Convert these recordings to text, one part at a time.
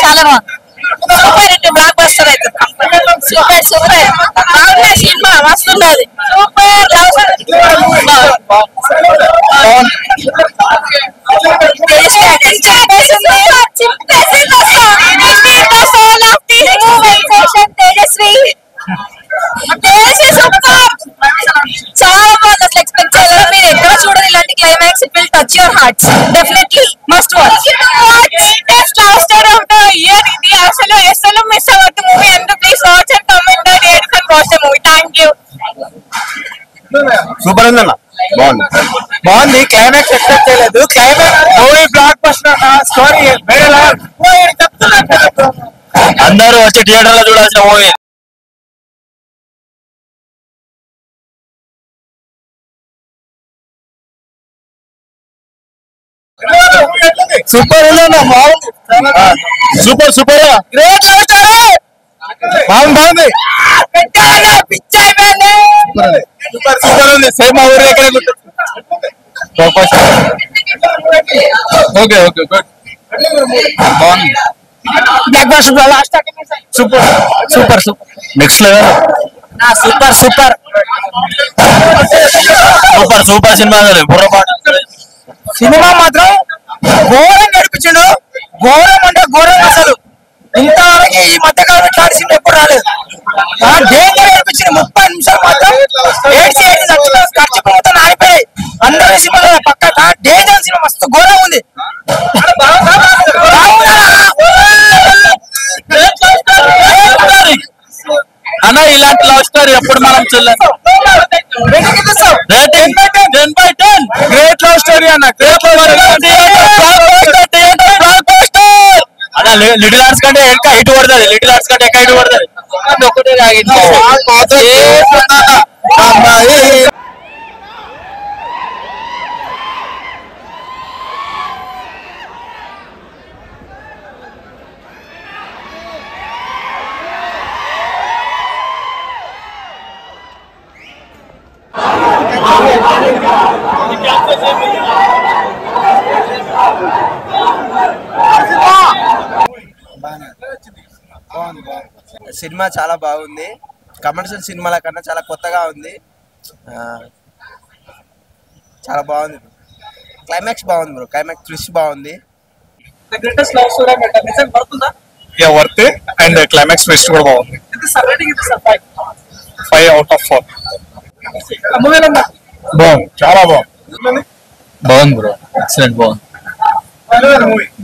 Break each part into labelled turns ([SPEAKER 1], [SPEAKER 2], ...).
[SPEAKER 1] చాలా బాగుంది. Super hit block buster అవుతుంది. సూపర్ సూపర్ బాగుంది సినిమా, వస్తున్నది సూపర్. తేజస్వి చాలా బాగుంది. అసలు ఎక్స్పెక్ట్ చేయలేదు. మీరు ఎక్కడ చూడరు ఇలాంటి climax. It will touch your hearts. Definitely must watch. Love story of the year ఇది. అసలు అసలు మిస్ అవ్వద్దు movie. And please watch and comment the rates and watch the movie. Thank you.
[SPEAKER 2] Super ఉందన్న. బాగుంది బాగుంది. క్లైమాక్స్ ఎక్స్పెక్ట్ చేయలేదు. Climax movie block buster అన్న. Story వేరే లెవెల్. అందరూ వచ్చి థియేటర్ లో చూడాల్సిన మూవీ. సూపర్ ఉందన్న. బాగుంది. Super super great. బాగుంది బాగుంది. సూపర్ ఉంది. సేమ్ మా ఊరి దగ్గర. Okay okay good. బాగుంది. Super super super next level. Super super super super cinema. Cinema మాత్రం ఘోరం నడిపించాడు. ఘోరం అంటే ఘోరం. అసలు ఇంతవరకు ఈ మధ్యకాలం ఇట్లాంటి సినిమా ఎప్పుడు రాలేదు. డేంజర్ నడిపించింది. 30 నిమిషాలు మాత్రం ఖర్చు మొత్తం ఆడిపోయాయి. అందరి సినిమా పక్క డేంజర్ సినిమా. మస్తు ఘోరం ఉంది. అన్న ఇలాంటి లవ్ స్టోరీ ఎప్పుడు మనం చూడలేదు. గ్రేట్ లవ్ స్టోరీ అన్న. గ్రేట్ లవ్ అన్న. లిటిల్ ఆర్ట్స్ కంటే ఇంకా హిట్ పడుతుంది. లిటిల్ ఆర్ట్స్ కంటే ఎక్కడ హిట్ పడుతుంది. ఒకటే తాగింది.
[SPEAKER 3] సినిమా చాలా బాగుంది. కమర్షియల్ సినిమాల కన్నా చాలా కొత్తగా ఉంది. చాలా బాగుంది. క్లైమాక్స్ బాగుంది బ్రో. క్లైమాక్స్ ట్విస్ట్ బాగుంది.
[SPEAKER 2] వర్త్ అండ్ క్లైమాక్స్ ట్విస్ట్ కూడా బాగుంది. 5 out of 4. బాగుంది. చాలా బాగుంది. బాగుంది బ్రో. ఎక్సలెంట్. బాగుంది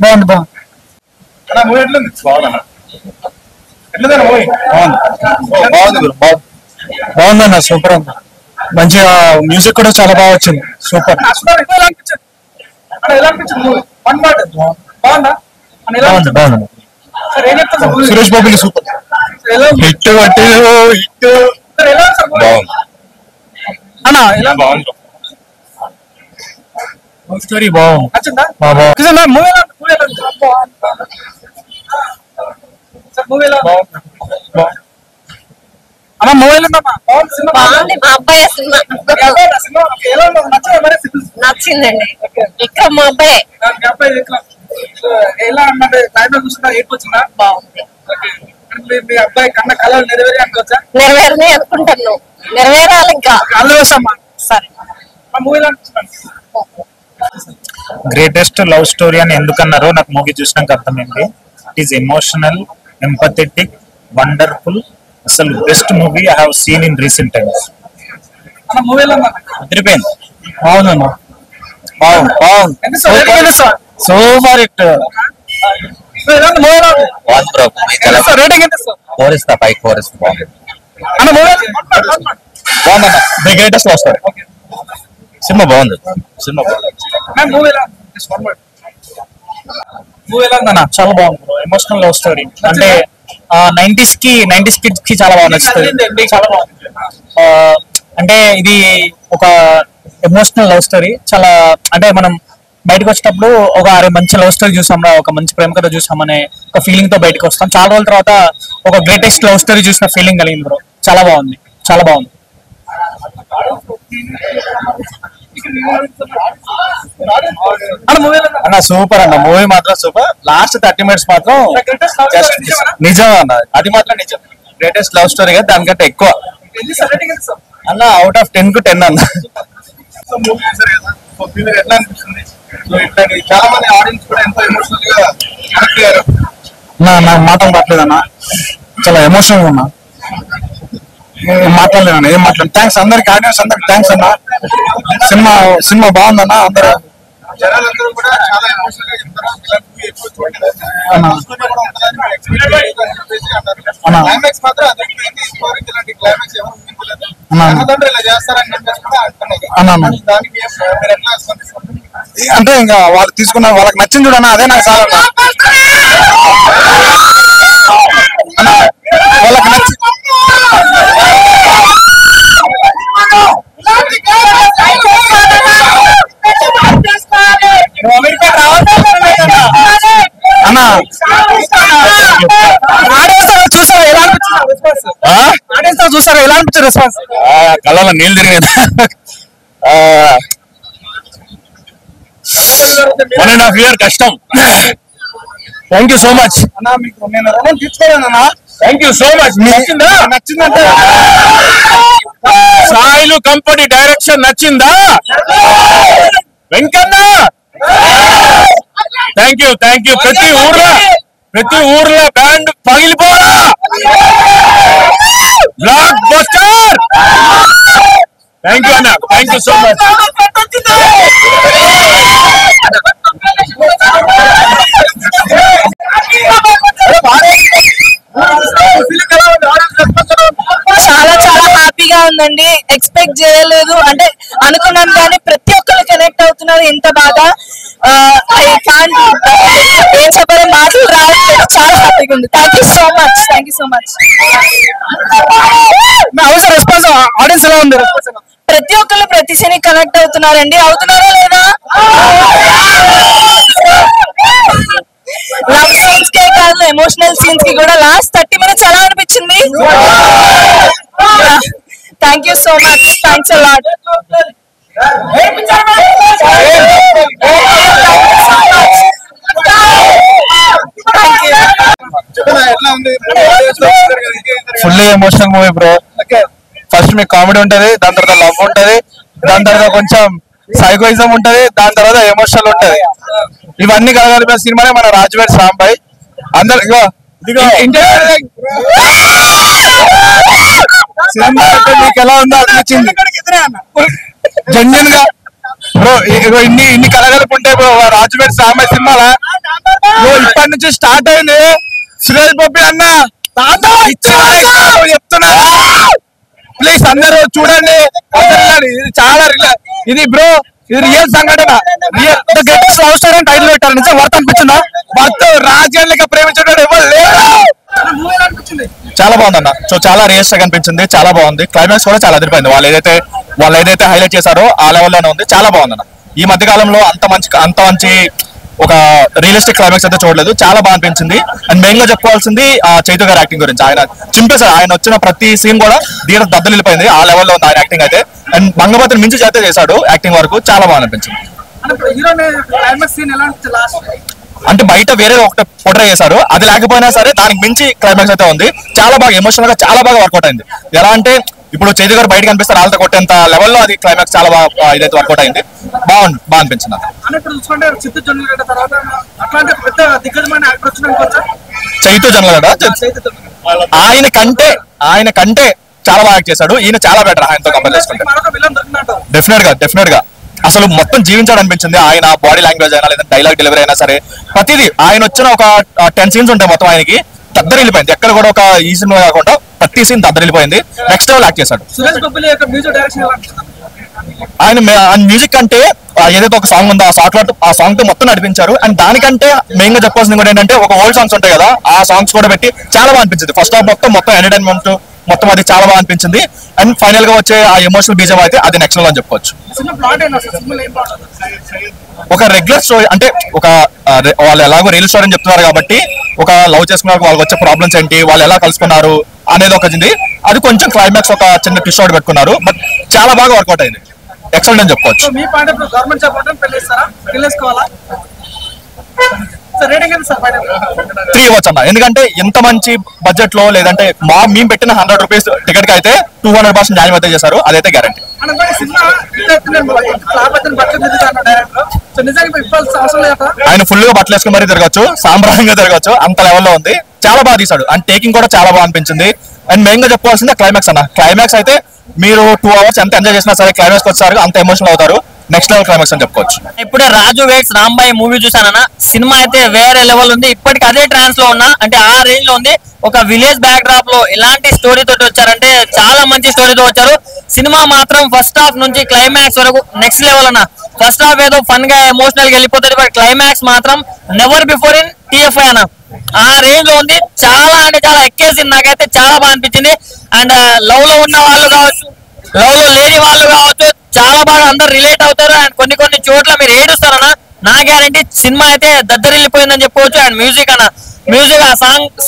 [SPEAKER 2] బాగుంది బాగుంది. బాగుందన్న. సూపర్ ఉంది. మంచిగా మ్యూజిక్ కూడా చాలా బాగా వచ్చింది. సూపర్. సురేష్ బాబుని సూపర్ హిట్ అంటే హిట్. అన్న ఎలా బాగుంది. స్టోరీ బాగుంది. అమ్మ మూవీలో
[SPEAKER 1] బాగుంది. మా అబ్బాయి సినిమా నచ్చిందండి. ఇక్కడ మా అబ్బాయి
[SPEAKER 4] ఎలా అన్నది క్లైమాక్స్ చూసినా ఏడ్కొచ్చిందా?
[SPEAKER 1] బాగుంది.
[SPEAKER 4] మీ అబ్బాయి కన్న కళలు నెరవేరి అనుకోవచ్చా?
[SPEAKER 1] నెరవేరని అనుకుంటాను. నెరవేరాలి ఇంకా.
[SPEAKER 4] అల్లవసమ్మా
[SPEAKER 1] సరే.
[SPEAKER 4] ఆ మూవీలో
[SPEAKER 2] గ్రేటెస్ట్ లవ్ స్టోరీ అని ఎందుకన్నారో నాకు మూవీ చూసినాక అర్థమైంది. It is emotional, empathetic, wonderful. అసలు best movie I have seen in recent times. అదిరిపోయింది. బాగుందన్నా. బాగుంది బాగుంది. Super hit. The greatest love story. Cinema బాగుంది. సినిమా చాలా బాగుంది. Emotional love story. అంటే 90s కిడ్స్ కి చాలా బాగా నచ్చుతుంది. చాలా బాగుంది. అంటే ఇది ఒక ఎమోషనల్ లవ్ స్టోరీ. చాలా అంటే మనం బయటకు వచ్చేటప్పుడు ఒక మంచి లవ్ స్టోరీ చూసాం, ఒక మంచి ప్రేమ కథ చూసామనే ఒక ఫీలింగ్ తో బయటకు వస్తాం. చాలా రోజుల తర్వాత ఒక గ్రేటెస్ట్ లవ్ స్టోరీ చూసిన ఫీలింగ్ కలిగింది బ్రో. చాలా బాగుంది. చాలా బాగుంది.
[SPEAKER 5] అన్న సూపర్ అన్న, మూవీ మాత్రం సూపర్. లాస్ట్ 30 minutes మాత్రం నిజం అన్న, అది మాత్రం నిజం. గ్రేటెస్ట్ లవ్ స్టోరీ కదా, దానికంటే ఎక్కువ అన్న. అవుట్ ఆఫ్ 10 కు 10 అన్న.
[SPEAKER 4] చాలా మంది ఆడియన్స్ కూడా ఎంతో ఎమోషనల్ గా కనెక్ట్ అయ్యారు.
[SPEAKER 2] నాకు మాటలు పట్టలేదన్న, చాలా ఎమోషనల్ గా ఉన్నా. మాట్లాడలేదన్న, ఏం మాట్లాడు. థ్యాంక్స్ అందరికి, ఆడియన్స్ అందరికి థ్యాంక్స్ అన్న. సినిమా బాగుందన్న. అందరూ
[SPEAKER 4] జనాలందరూ కూడా చాలా ఎమోషనల్ గా చెప్తారు. ఎక్కువ చూడలేదు క్లైమాక్స్ మాత్రం అదిరిపోయింది. ఇంతవరకు ఇలాంటి క్లైమాక్స్ ఎవరు ఊహించలేదు. తల్లిదండ్రులు ఇలా చేస్తారని చెప్పేసి కూడా అంటున్నారు. దానికి మీరు ఎట్లా స్పందిస్తారు?
[SPEAKER 2] అంటే ఇంకా వాళ్ళు తీసుకున్న వాళ్ళకి నచ్చింది చూడన్నా, అదే నాకు చాలా వాళ్ళకి నచ్చి అన్న చూసారా ఎలా అనిపించింది రెస్పాన్స్?
[SPEAKER 5] కళ్ళలో నీళ్ళు తిరిగేది. 1.5 year కష్టం. థ్యాంక్ యూ సో మచ్
[SPEAKER 2] అన్న. మీకు నేను రుణం తీసుకోలేదన్నా.
[SPEAKER 5] Thank you so much.
[SPEAKER 2] నచ్చిందంటే
[SPEAKER 5] సాయిలు కంపెనీ డైరెక్షన్ నచ్చిందా వెంకన్న? Thank you. ప్రతి ఊర్లో బ్యాండ్ పగిలిపోరా. Blockbuster. థ్యాంక్ యూ అన్న, థ్యాంక్ యూ సో మచ్.
[SPEAKER 1] చాలా చాలా హ్యాపీగా ఉందండి. ఎక్స్పెక్ట్ చేయలేదు, అంటే అనుకున్నాను కానీ ప్రతి ఒక్కరు కనెక్ట్ అవుతున్నారు ఇంత బాగా. ఏం చెప్పాలో మాటలు రావట్లేదు. చాలా హ్యాపీగా ఉంది. Thank you so much.
[SPEAKER 2] Response audience ఎలా ఉంది?
[SPEAKER 1] ప్రతి ఒక్కరు ప్రతి సీన్ కనెక్ట్ అవుతున్నారండి. అవుతున్నారా లేదా? లవ్ సీన్స్ కే కాదు, ఎమోషనల్ సీన్స్ కి కూడా. లాస్ట్ 30 minutes ఎలా అనిపించింది? Thank you so much. Thanks a lot.
[SPEAKER 5] Fully emotional movie bro. First మీకు కామెడీ ఉంటది, దాని తర్వాత లవ్ ఉంటది, దాని తర్వాత కొంచెం సైకోయిజం ఉంటది, దాని తర్వాత ఎమోషనల్ ఉంటది. ఇవన్నీ కలగలిపిన సినిమానే మన రాజువేడ్ సాంబాయ్. అందరు సినిమా మీకు ఎలా ఉందో అనిపించింది జెన్యున్ గా బ్రో. ఇన్ని కలగలిపి ఉంటే బ్రో రాజువేడ్ సాంబాయ్ సినిమాలా ఇప్పటి నుంచి స్టార్ట్ అయింది. సురేష్ బాబు అన్న చెప్తున్నా, ప్లీజ్ అందరూ చూడండి. ఇది చాలా ఇది బ్రో, ఇది రియల్ సంఘటన. లవ్ స్టోరీ టైటిల్ పెట్టారు. నిజం వర్త్ అనిపించిందా? వర్త్. రాజ్యాలుగా ప్రేమించడం ఎవరు లేరు. చాలా బాగుందన్న. సో చాలా రియలిస్టిక్ అనిపించింది, చాలా బాగుంది. క్లైమాక్స్ కూడా చాలా అదిరిపోయింది. వాళ్ళు ఏదైతే హైలైట్ చేశారో ఆ లెవెల్లోనే ఉంది. చాలా బాగుందన్న. ఈ మధ్య కాలంలో అంత మంచి ఒక రియలిస్టిక్ క్లైమాక్స్ అయితే చూడలేదు. చాలా బాగా అనిపించింది. అండ్ మెయిన్ గా చెప్పుకోవాల్సింది చైతు గారి యాక్టింగ్ గురించి. ఆయన చింపేశారు. ఆయన వచ్చిన ప్రతి సీన్ కూడా థియేటర్ దద్దలిపోయింది. ఆ లెవెల్లో ఉంది ఆయన యాక్టింగ్ అయితే. అండ్ మంగపతిని మించి చేస్తే చేశాడు యాక్టింగ్ వరకు. చాలా బాగా అనిపించింది. అంటే బయట వేరే ఒకటి పోట్రే చేశారు, అది లేకపోయినా సరే దానికి మించి క్లైమాక్స్ అయితే ఉంది. చాలా బాగా ఎమోషనల్ గా చాలా బాగా వర్కౌట్ అయింది. ఎలా అంటే ఇప్పుడు చైతు గారు బయటకు కనిపిస్తారు, వాళ్ళతో కొట్టేంత లెవెల్లో అది క్లైమాక్స్ చాలా బాగా ఇదైతే వర్కౌట్ అయింది. బాగా అనిపించింది. చైతు జనలగడ్డ ఆయన కంటే చాలా బాగా యాక్ట్ చేశాడు. ఈయన చాలా బెటర్ ఆయనతో కంపేర్ చేసుకుంటే. డెఫినెట్ గా అసలు మొత్తం జీవించాడు అనిపించింది. ఆయన బాడీ లాంగ్వేజ్ అయినా లేదా డైలాగ్ డెలివరీ అయినా సరే ప్రతిదీ. ఆయన వచ్చిన ఒక 10 scenes ఉంటాయి మొత్తం. ఆయనకి దద్దరిల్లిపోయింది. ఎక్కడ కూడా ఒక ఈ సినిమా కాకుండా ప్రతి సీన్ దద్దరిల్లిపోయింది. నెక్స్ట్ లెవెల్ యాక్ట్ చేశాడు. ఆయన మ్యూజిక్ అంటే ఏదైతే ఒక సాంగ్ ఉందో ఆ సాంగ్ తో మొత్తం నడిపించారు. అండ్ దానికంటే మెయిన్ గా చెప్పాల్సింది కూడా ఏంటంటే ఒక ఓల్డ్ సాంగ్స్ ఉంటాయి కదా, ఆ సాంగ్స్ కూడా పెట్టి చాలా బాగా అనిపించింది. ఫస్ట్ హాఫ్ మొత్తం ఎంటర్టైన్మెంట్ మొత్తం అది చాలా బాగా అనిపించింది. అండ్ ఫైనల్ గా వచ్చే ఆ ఎమోషనల్ బీజం అయితే అది నెక్స్ట్ లెవెల్ అని చెప్పుకోవచ్చు. ఒక రెగ్యులర్ స్టోరీ అంటే వాళ్ళు ఎలాగో రియల్ స్టోరీ అని చెప్తున్నారు కాబట్టి ఒక లవ్ చేసుకున్న వాళ్ళకి వచ్చే ప్రాబ్లమ్స్ ఏంటి, వాళ్ళు ఎలా కలుసుకున్నారు అనేది ఒక ఇది. అది కొంచెం క్లైమాక్స్ ఒక చిన్న ట్విస్ట్ అవుట్ పెట్టుకున్నారు, బట్ చాలా బాగా వర్కౌట్ అయింది. ఎక్సలెంట్ అని చెప్పుకోవచ్చు.
[SPEAKER 4] మీ పాయింట్ ఆఫ్ గవర్నమెంట్ జాబ్ అంటే పెళ్ళేసుకోవాలా? సార్ రేటింగ్ ఎంత సార్?
[SPEAKER 5] 3 ఇవ్వచ్చు అన్న. ఎందుకంటే ఇంత మంచి బడ్జెట్ లో, లేదంటే మేము పెట్టిన 100 రూపీస్ టికెట్ కి అయితే 200% న్యాయం అయితే చేశారు, అదైతే గ్యారంటీ.
[SPEAKER 4] అనుకోండి సినిమా నిజంగా ఇవ్వాల్సిన అవసరం లేదా?
[SPEAKER 5] ఆయన ఫుల్ గా బట్టలు వేసుకుని మరీ తిరగచ్చు, సాంప్రదాయంగా తిరగచ్చు, అంత లెవెల్లో ఉంది. చాలా బాగా తీశాడు అండ్ టేకింగ్ కూడా చాలా బాగా అనిపించింది. అండ్ మెయిన్ గా చెప్పుకోవాల్సిందే క్లైమాక్స్ అన్న. క్లైమాక్స్ అయితే మీరు 2 hours ఎంత ఎంజాయ్ చేసినా సరే క్లైమాక్స్ వచ్చారు అంత ఎమోషనల్ అవుతారు. నెక్స్ట్ లెవెల్ క్లైమాక్స్ అని చెప్పుకోవచ్చు.
[SPEAKER 6] ఇప్పుడే రాజు వెయిట్స్ రాంబాయి మూవీ చూసానన్న. సినిమా అయితే వేరే లెవెల్ ఉంది. ఇప్పటికి అదే ట్రాన్స్ లో ఉన్నా, అంటే ఆ రేంజ్ లో ఉంది. ఒక విలేజ్ బ్యాక్ డ్రాప్ లో ఇలాంటి స్టోరీ తోటి వచ్చారంటే చాలా మంచి స్టోరీతో వచ్చారు. సినిమా మాత్రం ఫస్ట్ హాఫ్ నుంచి క్లైమాక్స్ వరకు నెక్స్ట్ లెవెల్ అన్న. ఫస్ట్ హాఫ్ ఏదో ఫన్ గా ఎమోషనల్ గా వెళ్ళిపోతుంది, బట్ క్లైమాక్స్ మాత్రం నెవర్ బిఫోర్ ఇన్ TFI అన్న. ఆ రేంజ్ లో ఉంది. చాలా అంటే చాలా ఎక్కేసింది. నాకైతే చాలా బాగా అనిపించింది. అండ్ లవ్ లో ఉన్న వాళ్ళు కావచ్చు, లవ్ లో లేని వాళ్ళు కావచ్చు, చాలా బాగా అందరు రిలేట్ అవుతారు. అండ్ కొన్ని చోట్ల మీరు ఏడుస్తారన్న. నా గ్యారంటీ సినిమా అయితే దద్దరిల్లిపోయిందని చెప్పుకోవచ్చు. అండ్ మ్యూజిక్ అన్న, మ్యూజిక్ ఆ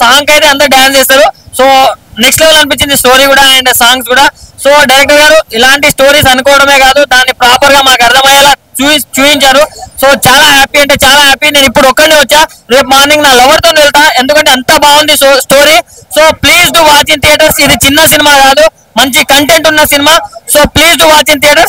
[SPEAKER 6] సాంగ్ అయితే అందరు డాన్స్ చేస్తారు. సో నెక్స్ట్ లెవెల్ అనిపించింది స్టోరీ కూడా అండ్ సాంగ్స్ కూడా. సో డైరెక్టర్ గారు ఇలాంటి స్టోరీస్ అనుకోవడమే కాదు, దాన్ని ప్రాపర్ గా మాకు అర్థమయ్యేలా చూపించారు. సో చాలా హ్యాపీ అంటే చాలా హ్యాపీ. నేను ఇప్పుడు ఒక్కడిని వచ్చా, రేపు మార్నింగ్ నా లవర్ తో వెళ్తా, ఎందుకంటే అంత బాగుంది story. So please do watch in theatres. ఇది చిన్న సినిమా కాదు, మంచి కంటెంట్ ఉన్న cinema. So please do watch in theatres.